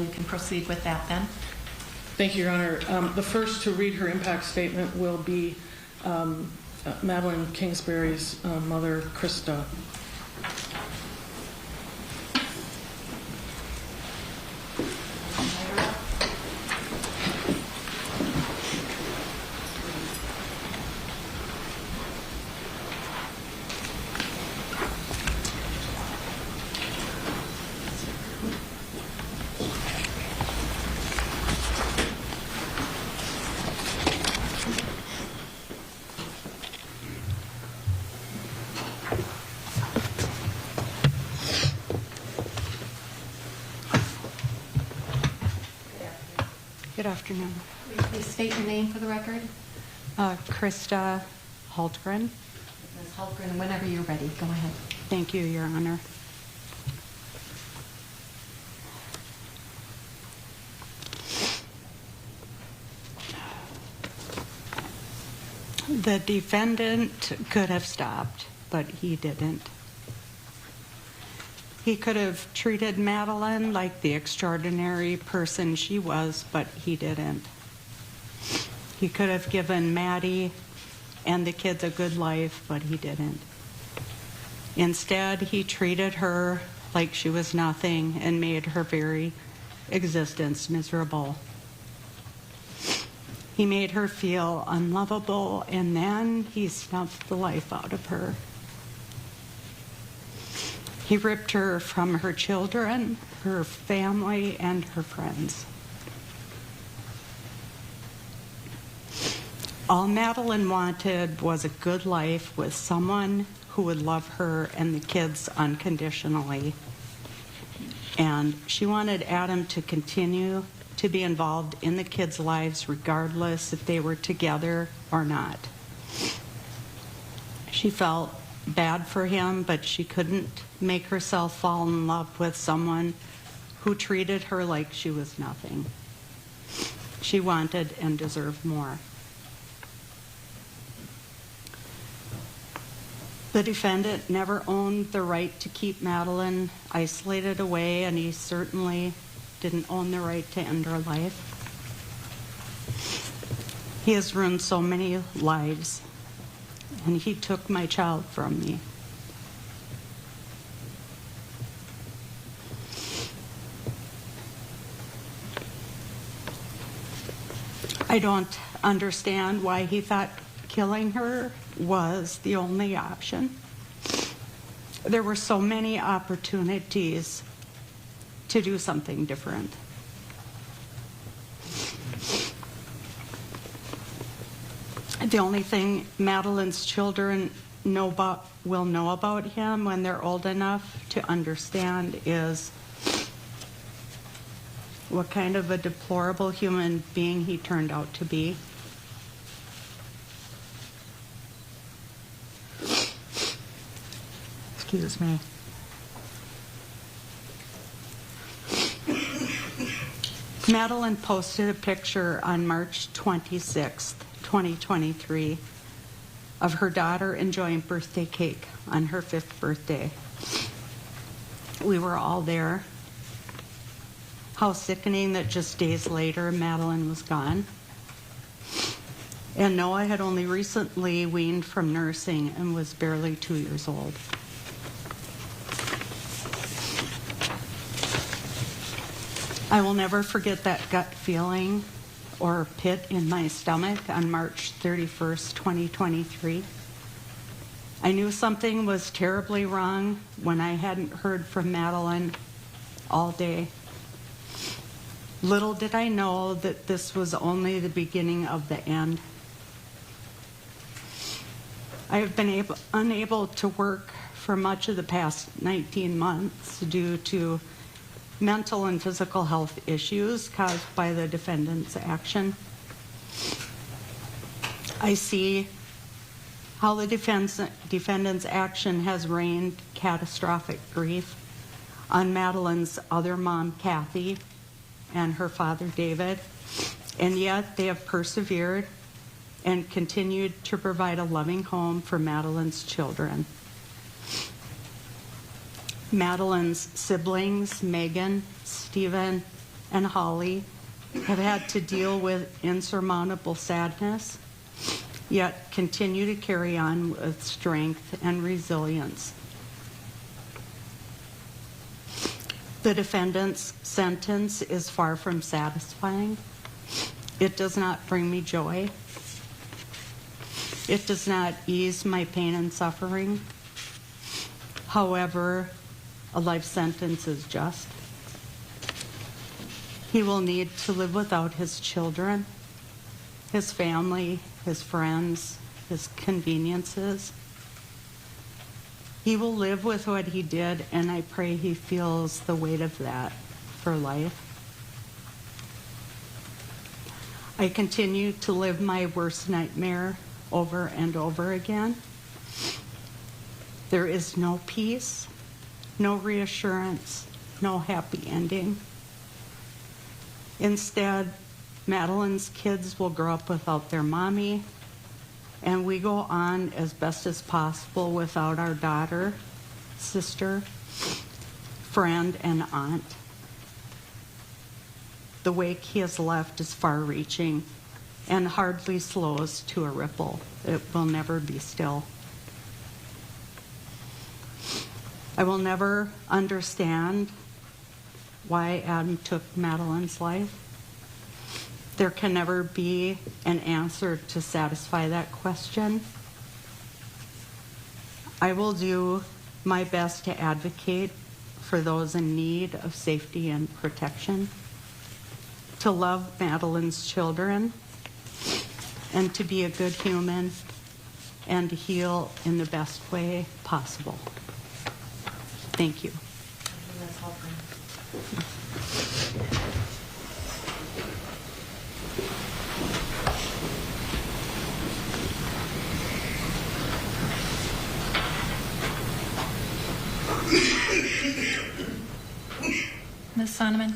you can proceed with that then. Thank you, Your Honor. The first to read her impact statement will be Madeline Kingsbury's mother, Krista. Good afternoon. Will you please state your name for the record? Krista Hultgren. Ms. Hultgren, whenever you're ready, go ahead. Thank you, Your Honor. The defendant could have stopped, but he didn't. He could have treated Madeline like the extraordinary person she was, but he didn't. He could have given Maddie and the kids a good life, but he didn't. Instead, he treated her like she was nothing and made her very existence miserable. He made her feel unlovable, and then he snuffed the life out of her. He ripped her from her children, her family, and her friends. All Madeline wanted was a good life with someone who would love her and the kids unconditionally. And she wanted Adam to continue to be involved in the kids' lives regardless if they were together or not. She felt bad for him, but she couldn't make herself fall in love with someone who treated her like she was nothing. She wanted and deserved more. The defendant never owned the right to keep Madeline isolated away, and he certainly didn't own the right to end her life. He has ruined so many lives, and he took my child from me. I don't understand why he thought killing her was the only option. There were so many opportunities to do something different. The only thing Madeline's children will know about him when they're old enough to understand is what kind of a deplorable human being he turned out to be. Excuse me. Madeline posted a picture on March 26th, 2023, of her daughter enjoying birthday cake on her 5th birthday. We were all there. How sickening that just days later, Madeline was gone. And Noah had only recently weaned from nursing and was barely 2 years old. I will never forget that gut feeling or pit in my stomach on March 31st, 2023. I knew something was terribly wrong when I hadn't heard from Madeline all day. Little did I know that this was only the beginning of the end. I have been unable to work for much of the past 19 months due to mental and physical health issues caused by the defendant's action. I see how the defendant's action has rained catastrophic grief on Madeline's other mom, Kathy, and her father, David, and yet they have persevered and continued to provide a loving home for Madeline's children. Madeline's siblings, Megan, Stephen, and Holly have had to deal with insurmountable sadness, yet continue to carry on with strength and resilience. The defendant's sentence is far from satisfying. It does not bring me joy. It does not ease my pain and suffering. However, a life sentence is just. He will need to live without his children, his family, his friends, his conveniences. He will live with what he did, and I pray he feels the weight of that for life. I continue to live my worst nightmare over and over again. There is no peace, no reassurance, no happy ending. Instead, Madeline's kids will grow up without their mommy, and we go on as best as possible without our daughter, sister, friend, and aunt. The wake he has left is far-reaching and hardly slows to a ripple. It will never be still. I will never understand why Adam took Madeline's life. There can never be an answer to satisfy that question. I will do my best to advocate for those in need of safety and protection, to love Madeline's children, and to be a good human and to heal in the best way possible. Thank you. Ms. Hultgren. Ms. Sonneman.